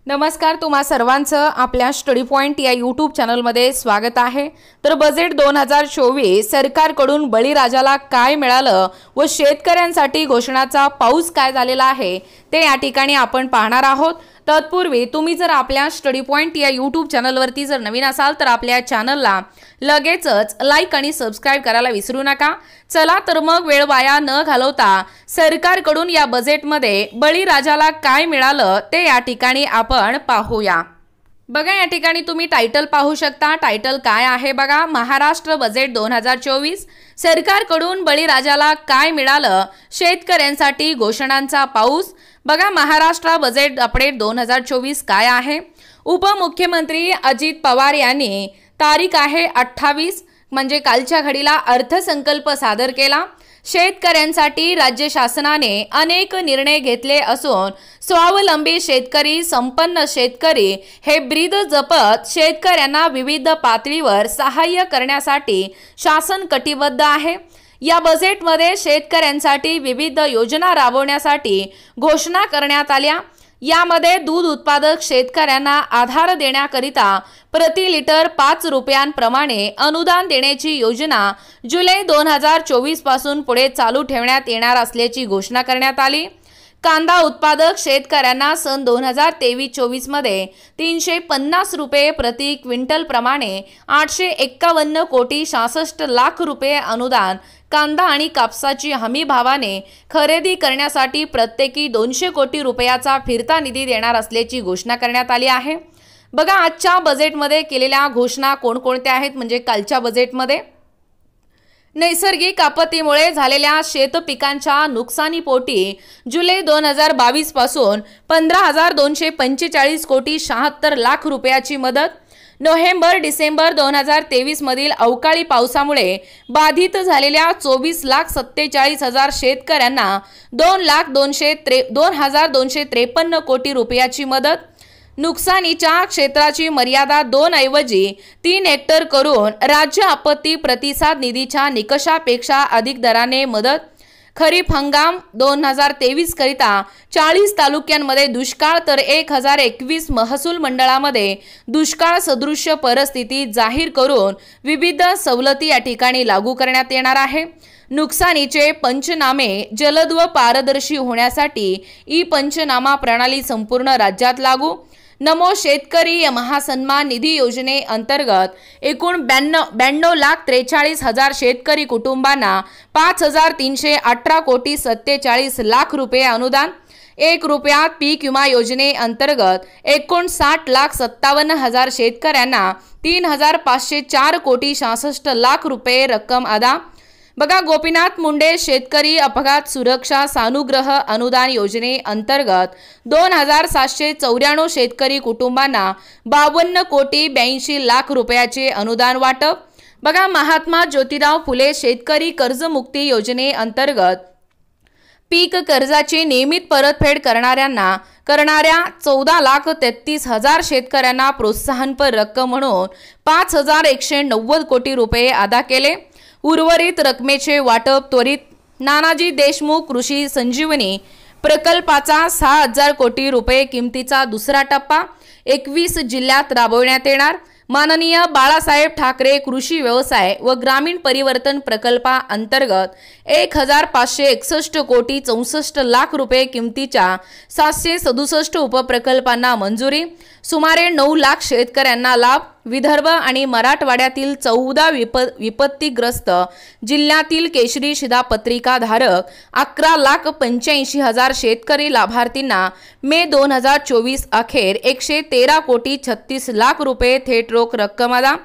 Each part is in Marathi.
नमस्कार, तुम्हा सर्वांचं आपल्या स्टडी पॉइंट या यूट्यूब चॅनलमध्ये स्वागत आहे। तर बजेट 2024 सरकारकडून बळीराजाला काय मिळालं व शेतकऱ्यांसाठी घोषणाचा पाऊस काय झालेला आहे ते या ठिकाणी आपण पाहणार आहोत। तत्पूर्वी तुम्ही जर आपल्या स्टडी पॉइंट या यूट्यूब चॅनलवरती जर नवीन असाल तर आपल्या चॅनलला लगेचच लाईक आणि सबस्क्राइब करायला विसरू नका। चला तर मग वेळ वाया न घालवता सरकारकडून या बजेटमध्ये बळीराजाला काय मिळालं ते या ठिकाणी आपण पाहूया। बघा, या ठिकाणी तुम्ही टायटल पाहू शकता। टायटल काय आहे बघा, महाराष्ट्र बजेट 2024 सरकारकडून बळीराजाला काय मिळालं, शेतकऱ्यांसाठी घोषणांचा पाऊस। बघा, महाराष्ट्र बजेट अपडेट 2024 काय आहे। उपमुख्यमंत्री अजित पवार यांनी तारीख आहे 28 म्हणजे कालच्या घडीला अर्थसंकल्प सादर केला। शेतकऱ्यांसाठी राज्य शासनाने अनेक निर्णय घेतले असून स्वावलंबी शेतकरी, संपन्न शेतकरी हे ब्रीद जपत शेतकऱ्यांना विविध पातळीवर सहाय्य करण्यासाठी शासन कटिबद्ध आहे। या बजेटमध्ये शेतकऱ्यांसाठी विविध योजना राबवण्यासाठी घोषणा करण्यात आल्या। यामध्ये दूध उत्पादक शेतकऱ्यांना आधार देण्याकरिता प्रति लिटर 5 रुपयांप्रमाणे अनुदान देण्याची योजना जुलै 2024 पासून पुढे चालू ठेवण्यात येणार असल्याची घोषणा करण्यात आली। कांदा उत्पादक शेतकऱ्यांना सन 2023-24 मध्ये 350 रुपये प्रति क्विंटल प्रमाणे 851 कोटी 66 लाख रुपये अनुदान कांदा आणि कापसाची हमी भावाने खरेदी करण्यासाठी प्रत्येकी 200 कोटी रुपयाचा फिरता निधी देणार असल्याची घोषणा करण्यात आली आहे। बघा, आजच्या बजेटमध्ये केलेल्या घोषणा कोणकोणत्या आहेत म्हणजे कालच्या बजेटमध्ये नैसर्गिक आपत्तीमुळे झालेल्या शेत पिकांच्या नुकसानीपोटी जुलै 2022 पासून 15,245 कोटी 76 लाख रुपयाची मदत। नोव्हेंबर डिसेंबर 2023 मधील अवकाळी पावसामुळे बाधित झालेल्या 24,47,000 शेतकऱ्यांना 2,02,253 कोटी रुपयाची मदत। नुकसानीच्या क्षेत्राची मर्यादा 2 ऐवजी 3 हेक्टर करून राज्य आपत्ती प्रतिसाद निधीच्या निकषापेक्षा अधिक दराने मदत। खरीप हंगाम 2023 करिता 40 तालुक्यांमध्ये दुष्काळ तर 1021 महसूल मंडळामध्ये दुष्काळ सदृश परिस्थिती जाहीर करून विविध सवलती या ठिकाणी लागू करण्यात येणार आहे। नुकसानीचे पंचनामे जलद व पारदर्शी होण्यासाठी ई पंचनामा प्रणाली संपूर्ण राज्यात लागू। नमो शेतकरी महासन्मान निधी योजने अंतर्गत एकूण 92,43,000 शेतकरी कुटुंबांना 5,318 कोटी 47 लाख रुपये अनुदान। 1 रुपयात पीक विमा योजने अंतर्गत 59,57,000 शेतकऱ्यांना 3,504 कोटी 66 लाख रुपये रक्कम अदा। बघा, गोपीनाथ मुंडे शेतकरी अपघात सुरक्षा सानुग्रह अनुदान योजने अंतर्गत 2,794 शेतकरी कुटुंबांना 52 कोटी 82 लाख रुपयाचे अनुदान वाटप। बघा, महात्मा ज्योतिराव फुले शेतकरी कर्जमुक्ती योजने अंतर्गत पीक कर्जाची नियमित परतफेड करणाऱ्या 14,33,000 शेतकऱ्यांना प्रोत्साहनपर रक्कम म्हणून 5,190 कोटी रुपये अदा केले। उर्वरित रकमेचे वाटप त्वरित नानाजी देशमुख कृषी संजीवनी प्रकल्पाचा 6,000 कोटी रुपये किमतीचा दुसरा टप्पा 21 जिल्ह्यात राबवण्यात येणार। माननीय बाळासाहेब ठाकरे कृषी व्यवसाय व ग्रामीण परिवर्तन प्रकल्पा अंतर्गत 1,561 कोटी 64 लाख रुपये किमतीच्या 767 उपप्रकल्पांना मंजुरी। सुमारे 9 लाख शेतकऱ्यांना लाभ। विदर्भ आणि मराठवाड्यातील 14 विपत्तीग्रस्त जिल्ह्यातील केशरी शिधापत्रिका धारक 11,85,000 शेतकरी लाभार्थींना मे 2024 अखेर 113 कोटी 36 लाख रुपये थेट रोख रक्कम अदा।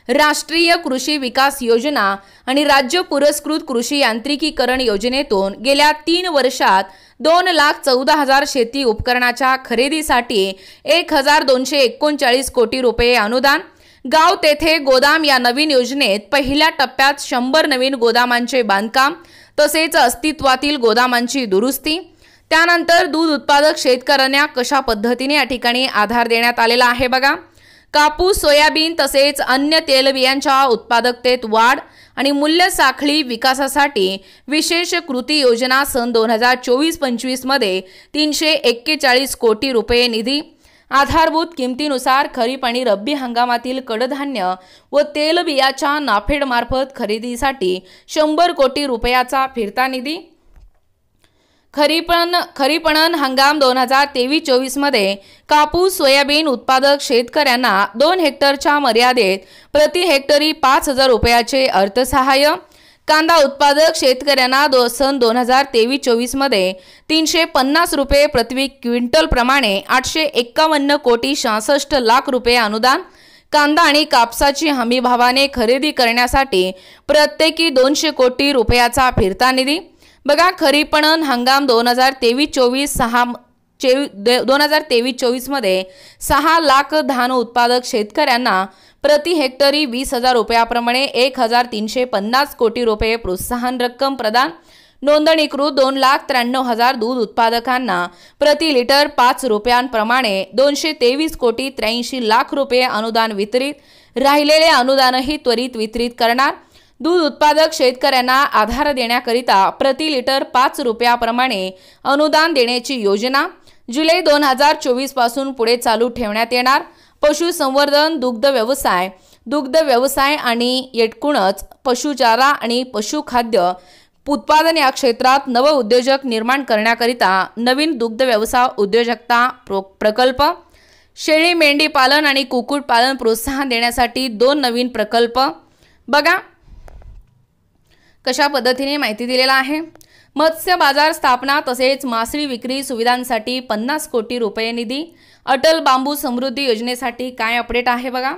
राष्ट्रीय कृषी विकास योजना आणि राज्य पुरस्कृत कृषी यांत्रिकीकरण योजनेतून गेल्या 3 वर्षात 2,14,000 शेती उपकरणाच्या खरेदीसाठी 1,239 कोटी रुपये अनुदान। गाव तेथे गोदाम या नवीन योजनेत पहिल्या टप्प्यात 100 नवीन गोदामांचे बांधकाम तसेच अस्तित्वातील गोदामांची दुरुस्ती। त्यानंतर दूध उत्पादक शेतकऱ्यांना कशा पद्धतीने या ठिकाणी आधार देण्यात आलेला आहे बघा। कापूस, सोयाबीन तसेच अन्य तेलबियांच्या उत्पादकतेत वाढ आणि मूल्य साखळी विकासासाठी विशेष कृती योजना सन 2024-25 मध्ये 341 कोटी रुपये निधी। आधारभूत किमतीनुसार खरीप आणि रब्बी हंगामातील कडधान्य व तेलबियाच्या नाफेडमार्फत खरेदीसाठी 100 कोटी रुपयाचा फिरता निधी। खरीपणन हंगाम 2023-24 मध्ये कापूस सोयाबीन उत्पादक शेतकऱ्यांना 2 हेक्टरच्या मर्यादेत प्रति हेक्टरी 5,000 रुपयाचे अर्थसहाय्य। कांदा उत्पादक शेतकऱ्यांना सन 2023-24 मध्ये 350 रुपये प्रति क्विंटल प्रमाणे 851 कोटी 66 लाख रुपये अनुदान। कांदा आणि कापसाची हमी भावाने खरेदी करण्यासाठी प्रत्येकी 200 कोटी रुपयाचा फिरता निधी। बघा, खरीपणन हंगाम 2023-24 मध्ये 6 लाख धान उत्पादक शेतकऱ्यांना प्रति हेक्टरी 20,000 रुपयाप्रमाणे 1,350 कोटी रुपये प्रोत्साहन रक्कम प्रदान। नोंदणीकृत 2,93,000 दूध उत्पादकांना प्रति लिटर 5 रुपयांप्रमाणे 223 कोटी 83 लाख रुपये अनुदान वितरित। राहिलेले अनुदानही त्वरित वितरित करणार। दूध उत्पादक शेतकऱ्यांना आधार देण्याकरिता प्रति लिटर 5 रुपयाप्रमाणे अनुदान देण्याची योजना जुलै 2024 पासून पुढे चालू ठेवण्यात येणार। पशुसंवर्धन, दुग्ध व्यवसाय आणि एकूणच पशुचारा आणि पशुखाद्य उत्पादन या क्षेत्रात नव उद्योजक निर्माण करण्याकरिता नवीन दुग्ध व्यवसाय उद्योजकता प्रकल्प, शेळी मेंढी पालन आणि कुक्कुट पालन प्रोत्साहन देण्यासाठी 2 नवीन प्रकल्प। बघा कशा पद्धतीने माहिती दिलेला आहे। मत्स्य बाजार स्थापना तसेच मासळी विक्री सुविधांसाठी 50 कोटी रुपये निधी। अटल बांबू समृद्धी योजनेसाठी काय अपडेट आहे बघा।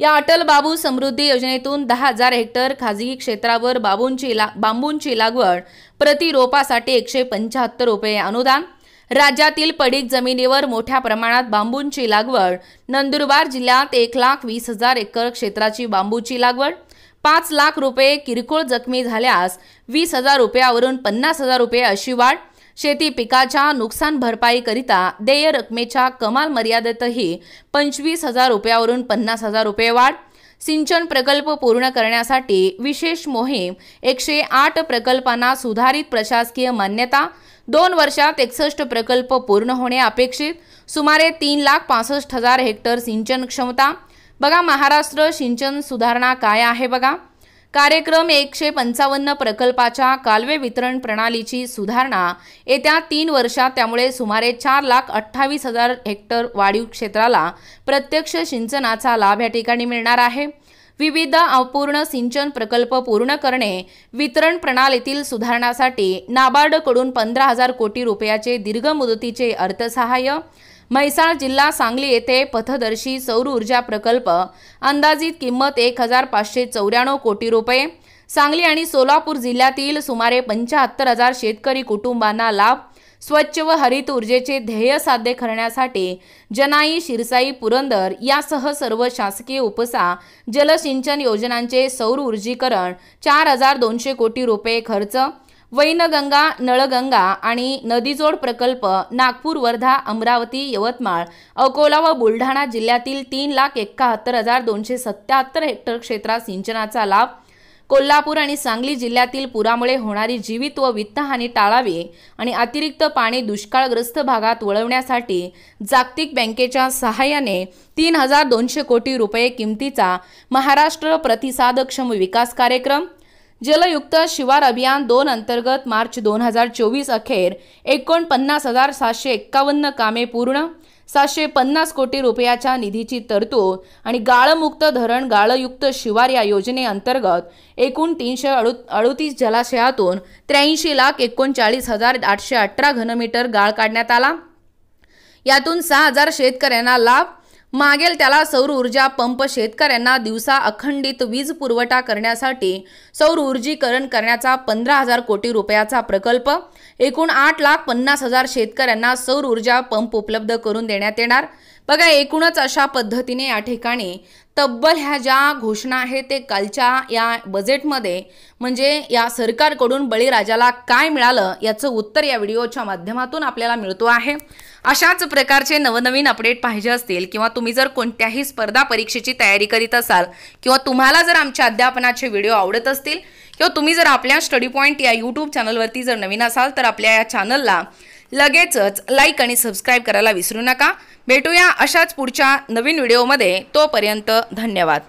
या अटल बांबू समृद्धी योजनेतून 10,000 हेक्टर खाजगी क्षेत्रावर बांबूंची लागवड प्रति रोपासाठी 175 रुपये अनुदान। राज्यातील पडीक जमिनीवर मोठ्या प्रमाणात बांबूंची लागवड। नंदुरबार जिल्ह्यात 1,20,000 एकर क्षेत्राची बांबूची लागवड। 5 लाख रुपये किरकोळ जखमी झाल्यास 20,000 रुपयावरून 50,000 रुपये अशी वाढ। शेती पिकाच्या नुकसान भरपाईकरिता देय रकमेच्या कमाल मर्यादेतही 25,000 रुपयावरून 50,000 रुपये वाढ। सिंचन प्रकल्प पूर्ण करण्यासाठी विशेष मोहीम। 108 प्रकल्पांना सुधारित प्रशासकीय मान्यता। 2 वर्षात 61 प्रकल्प पूर्ण होणे अपेक्षित। सुमारे 3,65,000 हेक्टर सिंचन क्षमता। बघा, महाराष्ट्र सिंचन सुधारणा काय आहे बघा। कार्यक्रम 155 प्रकल्पाच्या कालवे वितरण प्रणालीची सुधारणा येत्या 3 वर्षात। त्यामुळे सुमारे 4,28,000 हेक्टर वाढीव क्षेत्राला प्रत्यक्ष सिंचनाचा लाभ या ठिकाणी मिळणार आहे। विविध अपूर्ण सिंचन प्रकल्प पूर्ण करणे। वितरण प्रणालीतील सुधारणासाठी नाबार्डकडून 15,000 कोटी रुपयाचे दीर्घ मुदतीचे अर्थसहाय्य। म्हैसाळ जिल्हा सांगली येथे पथदर्शी सौर ऊर्जा प्रकल्प अंदाजित किंमत 1,594 कोटी रुपये। सांगली आणि सोलापूर जिल्ह्यातील सुमारे 75,000 शेतकरी कुटुंबांना लाभ। स्वच्छ व हरित ऊर्जेचे ध्येय साध्य करण्यासाठी जनाई, शिरसाई, पुरंदर यासह सर्व शासकीय उपसा जलसिंचन योजनांचे सौर ऊर्जीकरण 4,200 कोटी रुपये खर्च। वैनगंगा, नळगंगा आणि नदीजोड प्रकल्प नागपूर, वर्धा, अमरावती, यवतमाळ, अकोला व बुलढाणा जिल्ह्यातील 3,71,277 हेक्टर क्षेत्रात सिंचनाचा लाभ। कोल्हापूर आणि सांगली जिल्ह्यातील पुरामुळे होणारी जीवित व वित्तहानी टाळावी आणि अतिरिक्त पाणी दुष्काळग्रस्त भागात वळवण्यासाठी जागतिक बँकेच्या सहाय्याने 3,200 कोटी रुपये किमतीचा महाराष्ट्र प्रतिसादक्षम विकास कार्यक्रम। जलयुक्त शिवार अभियान 2 अंतर्गत मार्च 2024 अखेर 49,751 कामे पूर्ण। 750 कोटी रुपयाच्या निधीची तरतूद आणि गाळमुक्त धरण गाळयुक्त शिवार या योजनेअंतर्गत एकूण 338 जलाशयातून 83,39,818 घनमीटर गाळ काढण्यात आला। यातून 6,000 शेतकऱ्यांना लाभ। मागेल त्याला सौर ऊर्जा पंप शेतकऱ्यांना दिवसा अखंडित वीज पुरवठा करण्यासाठी सौर ऊर्जीकरण करण्याचा 15,000 कोटी रुपयाचा प्रकल्प। एकूण 8,50,000 शेतकऱ्यांना सौर ऊर्जा पंप उपलब्ध करून देण्यात येणार। बघा, एकूणच अशा पद्धतीने या ठिकाणी तब्बल ह्या ज्या घोषणा आहेत ते कालच्या या बजेटमध्ये म्हणजे या सरकारकडून बळीराजाला काय मिळालं याचं उत्तर या व्हिडिओच्या माध्यमातून आपल्याला मिळतो आहे। अशाच प्रकारचे नवनवीन अपडेट पाहिजे असतील किंवा तुम्ही जर कोणत्याही स्पर्धा परीक्षेची तयारी करीत असाल किंवा तुम्हाला जर आमच्या अध्यापनाचे व्हिडिओ आवडत असतील किंवा तुम्ही जर आपल्या स्टडी पॉइंट या YouTube चॅनलवरती जर नवीन असाल तर आपल्या या चॅनलला लगेचच लाईक आणि सबस्क्राईब करायला विसरू नका। भेटूया अशाच पुढच्या नवीन व्हिडिओमध्ये। तोपर्यंत धन्यवाद।